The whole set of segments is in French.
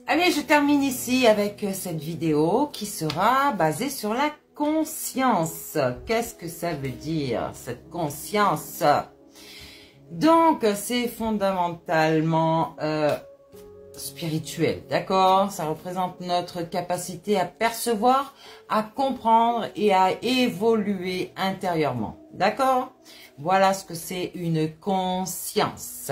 Allez, je termine ici avec cette vidéo qui sera basée sur la conscience. Qu'est-ce que ça veut dire, cette conscience? Donc, c'est fondamentalement spirituel, d'accord? Ça représente notre capacité à percevoir, à comprendre et à évoluer intérieurement, d'accord? Voilà ce que c'est une conscience.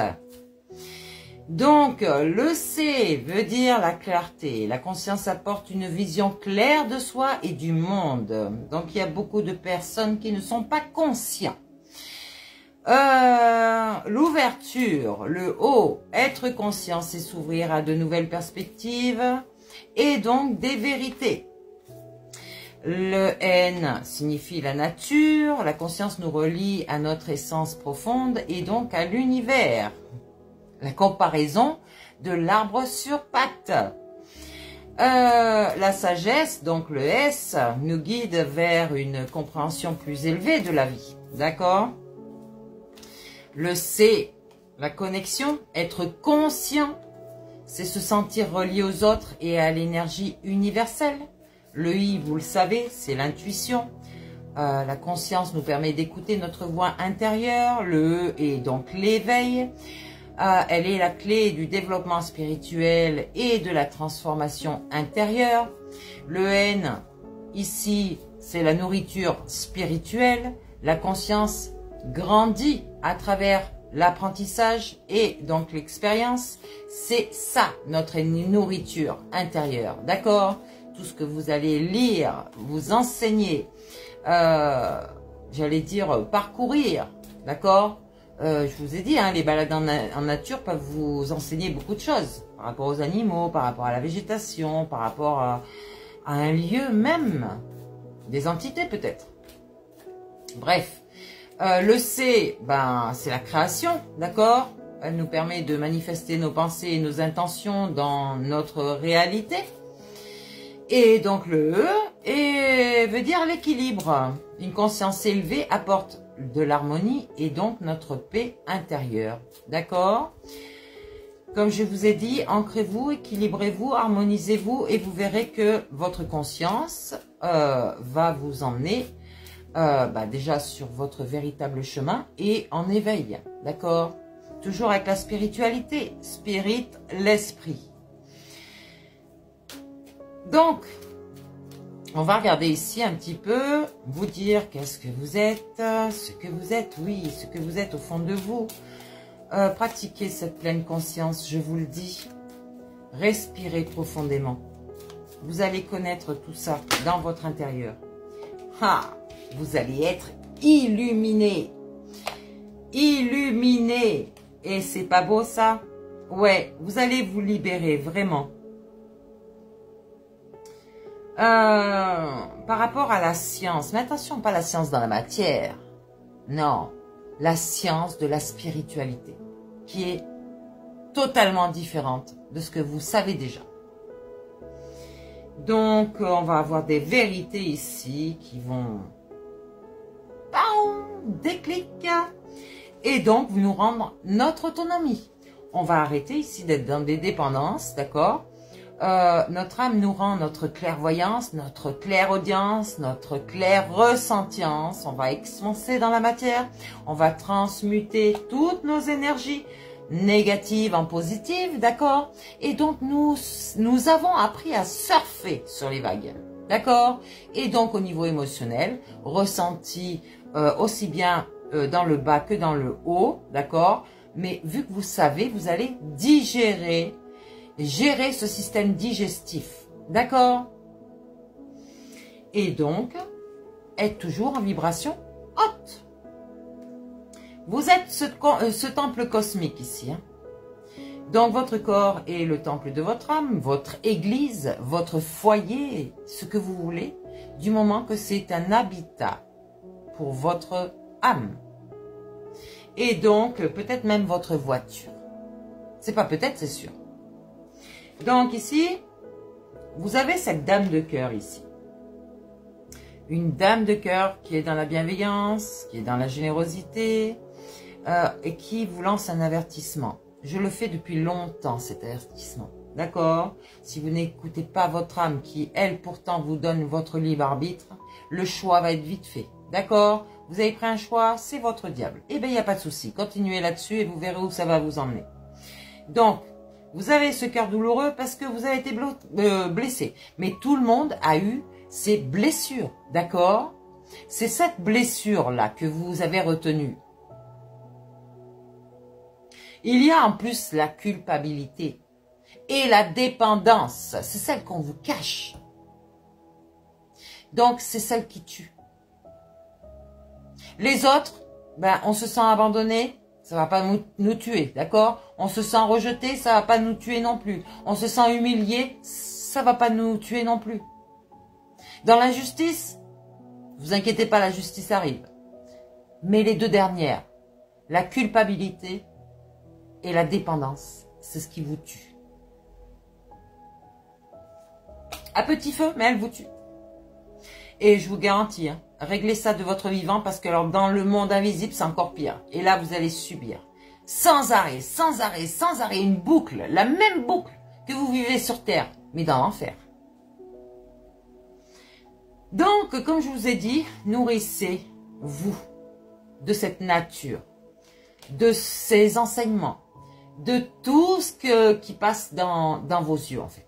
Donc, le C veut dire la clarté. La conscience apporte une vision claire de soi et du monde. Donc, il y a beaucoup de personnes qui ne sont pas conscients. L'ouverture, le O, être conscient, c'est s'ouvrir à de nouvelles perspectives et donc des vérités. Le N signifie la nature. La conscience nous relie à notre essence profonde et donc à l'univers. La comparaison de l'arbre sur pattes. La sagesse, donc le S, nous guide vers une compréhension plus élevée de la vie. D'accord? Le C, la connexion, être conscient, c'est se sentir relié aux autres et à l'énergie universelle. Le I, vous le savez, c'est l'intuition. La conscience nous permet d'écouter notre voix intérieure. Le E est donc l'éveil. Elle est la clé du développement spirituel et de la transformation intérieure. Le N, ici, c'est la nourriture spirituelle. La conscience grandit à travers l'apprentissage et donc l'expérience. C'est ça, notre nourriture intérieure. D'accord? Tout ce que vous allez lire, vous enseigner, j'allais dire parcourir. D'accord? Je vous ai dit, hein, les balades en nature peuvent vous enseigner beaucoup de choses par rapport aux animaux, par rapport à la végétation, par rapport à un lieu même, des entités peut-être. Bref, le C, ben, c'est la création, d'accord? Elle nous permet de manifester nos pensées et nos intentions dans notre réalité. Et donc le E veut dire l'équilibre. Une conscience élevée apporte de l'harmonie et donc notre paix intérieure. D'accord? Comme je vous ai dit, ancrez-vous, équilibrez-vous, harmonisez-vous et vous verrez que votre conscience va vous emmener déjà sur votre véritable chemin et en éveil. D'accord? Toujours avec la spiritualité. Spirit, l'esprit. Donc, on va regarder ici un petit peu, vous dire qu'est-ce que vous êtes, ce que vous êtes, oui, ce que vous êtes au fond de vous. Pratiquez cette pleine conscience, je vous le dis. Respirez profondément. Vous allez connaître tout ça dans votre intérieur. Vous allez être illuminé. Illuminé. Et c'est pas beau ça? Ouais, vous allez vous libérer vraiment. Par rapport à la science, mais attention, pas la science dans la matière, non, la science de la spiritualité, qui est totalement différente de ce que vous savez déjà. Donc, on va avoir des vérités ici qui vont déclic et donc nous rendre notre autonomie. On va arrêter ici d'être dans des dépendances, d'accord? Notre âme nous rend notre clairvoyance, notre clairaudience, notre clair-ressentience. On va expanser dans la matière. On va transmuter toutes nos énergies négatives en positives, d'accord? Et donc, nous avons appris à surfer sur les vagues, d'accord? Et donc, au niveau émotionnel, ressenti aussi bien dans le bas que dans le haut, d'accord? Mais vu que vous savez, vous allez gérer ce système digestif, d'accord? Et donc, être toujours en vibration haute. Vous êtes ce temple cosmique ici. Hein? Donc, votre corps est le temple de votre âme, votre église, votre foyer, ce que vous voulez, du moment que c'est un habitat pour votre âme. Et donc, peut-être même votre voiture. C'est pas peut-être, c'est sûr. Donc ici, vous avez cette dame de cœur ici. Une dame de cœur qui est dans la bienveillance, qui est dans la générosité et qui vous lance un avertissement. Je le fais depuis longtemps, cet avertissement. d'accord? Si vous n'écoutez pas votre âme qui, elle, pourtant vous donne votre libre arbitre, le choix va être vite fait, d'accord? Vous avez pris un choix, c'est votre diable. Eh bien, il n'y a pas de souci. Continuez là-dessus et vous verrez où ça va vous emmener. Donc, vous avez ce cœur douloureux parce que vous avez été blessé. Mais tout le monde a eu ces blessures, d'accord? C'est cette blessure-là que vous avez retenue. Il y a en plus la culpabilité et la dépendance. C'est celle qu'on vous cache. Donc, c'est celle qui tue. Les autres, ben, on se sent abandonné, ça va pas nous tuer, d'accord? On se sent rejeté, ça va pas nous tuer non plus. On se sent humilié, ça va pas nous tuer non plus. Dans l'injustice, vous inquiétez pas, la justice arrive. Mais les deux dernières, la culpabilité et la dépendance, c'est ce qui vous tue. À petit feu, mais elle vous tue. Et je vous garantis, hein, réglez ça de votre vivant parce que alors, dans le monde invisible, c'est encore pire. Et là, vous allez subir. Sans arrêt, sans arrêt, sans arrêt, une boucle, la même boucle que vous vivez sur Terre, mais dans l'enfer. Donc, comme je vous ai dit, nourrissez-vous de cette nature, de ces enseignements, de tout ce qui passe dans vos yeux, en fait.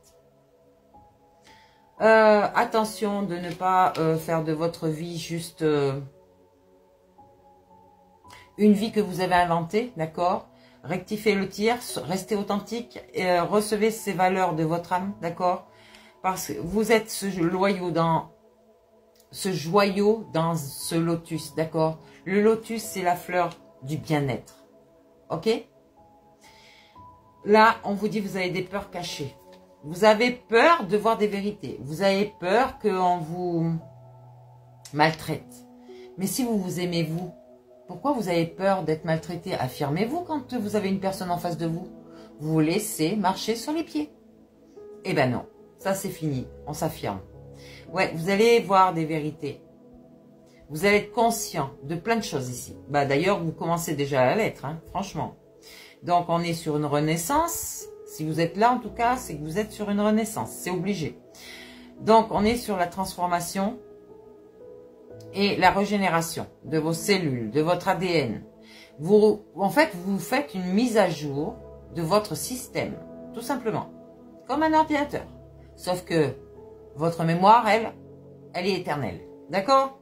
Attention de ne pas faire de votre vie juste une vie que vous avez inventée, d'accord? Rectifiez le tir, restez authentique, et recevez ces valeurs de votre âme, d'accord? Parce que vous êtes ce joyau dans ce lotus, d'accord? Le lotus, c'est la fleur du bien-être, ok? Là, on vous dit, vous avez des peurs cachées. Vous avez peur de voir des vérités. Vous avez peur qu'on vous maltraite. Mais si vous vous aimez, vous, pourquoi vous avez peur d'être maltraité? Affirmez-vous quand vous avez une personne en face de vous. Vous vous laissez marcher sur les pieds. Eh ben non, ça c'est fini, on s'affirme. Ouais, vous allez voir des vérités. Vous allez être conscient de plein de choses ici. Bah d'ailleurs, vous commencez déjà à l'être, hein, franchement. Donc on est sur une renaissance. Si vous êtes là, en tout cas, c'est que vous êtes sur une renaissance. C'est obligé. Donc, on est sur la transformation et la régénération de vos cellules, de votre ADN. En fait, vous faites une mise à jour de votre système, tout simplement. Comme un ordinateur. Sauf que votre mémoire, elle est éternelle. D'accord?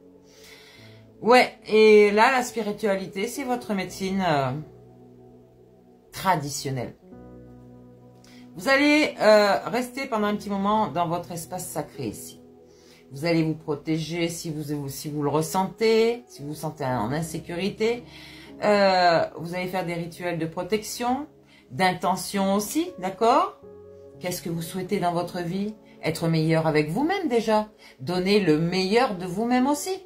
Ouais, et là, la spiritualité, c'est votre médecine traditionnelle. Vous allez rester pendant un petit moment dans votre espace sacré ici. Vous allez vous protéger si vous le ressentez, si vous vous sentez en insécurité. Vous allez faire des rituels de protection, d'intention aussi, d'accord? Qu'est-ce que vous souhaitez dans votre vie? Être meilleur avec vous-même déjà. Donner le meilleur de vous-même aussi.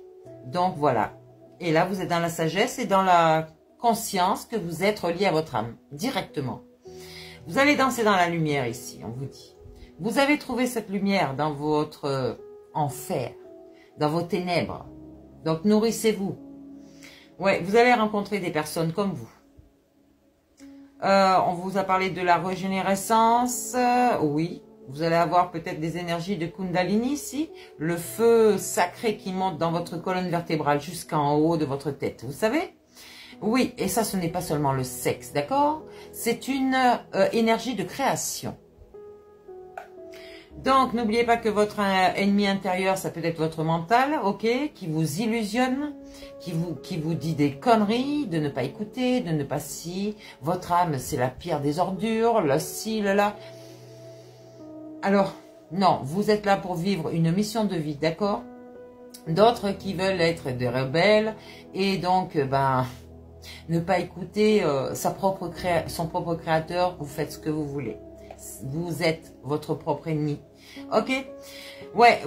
Donc voilà. Et là, vous êtes dans la sagesse et dans la conscience que vous êtes relié à votre âme, directement. Vous allez danser dans la lumière ici, on vous dit. Vous avez trouvé cette lumière dans votre enfer, dans vos ténèbres. Donc nourrissez-vous. Ouais, vous allez rencontrer des personnes comme vous. On vous a parlé de la régénérescence. Oui, vous allez avoir peut-être des énergies de Kundalini ici. Le feu sacré qui monte dans votre colonne vertébrale jusqu'en haut de votre tête. Vous savez? Oui, et ça, ce n'est pas seulement le sexe, d'accord? C'est une énergie de création. Donc, n'oubliez pas que votre ennemi intérieur, ça peut être votre mental, ok? Qui vous illusionne, qui vous dit des conneries, de ne pas écouter, de ne pas si. Votre âme, c'est la pire des ordures, le ci, le là. Alors, non, vous êtes là pour vivre une mission de vie, d'accord? D'autres qui veulent être des rebelles et donc, ne pas écouter son propre créateur, vous faites ce que vous voulez. Vous êtes votre propre ennemi. Ok? Ouais,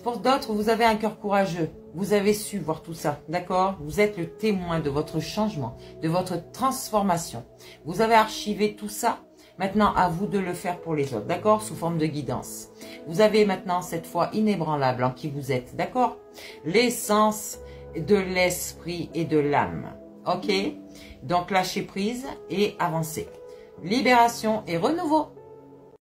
pour d'autres, vous avez un cœur courageux. Vous avez su voir tout ça, d'accord? Vous êtes le témoin de votre changement, de votre transformation. Vous avez archivé tout ça. Maintenant, à vous de le faire pour les autres, d'accord? Sous forme de guidance. Vous avez maintenant cette foi inébranlable en qui vous êtes, d'accord? L'essence de l'esprit et de l'âme. Ok? Donc, lâchez prise et avancez. Libération et renouveau.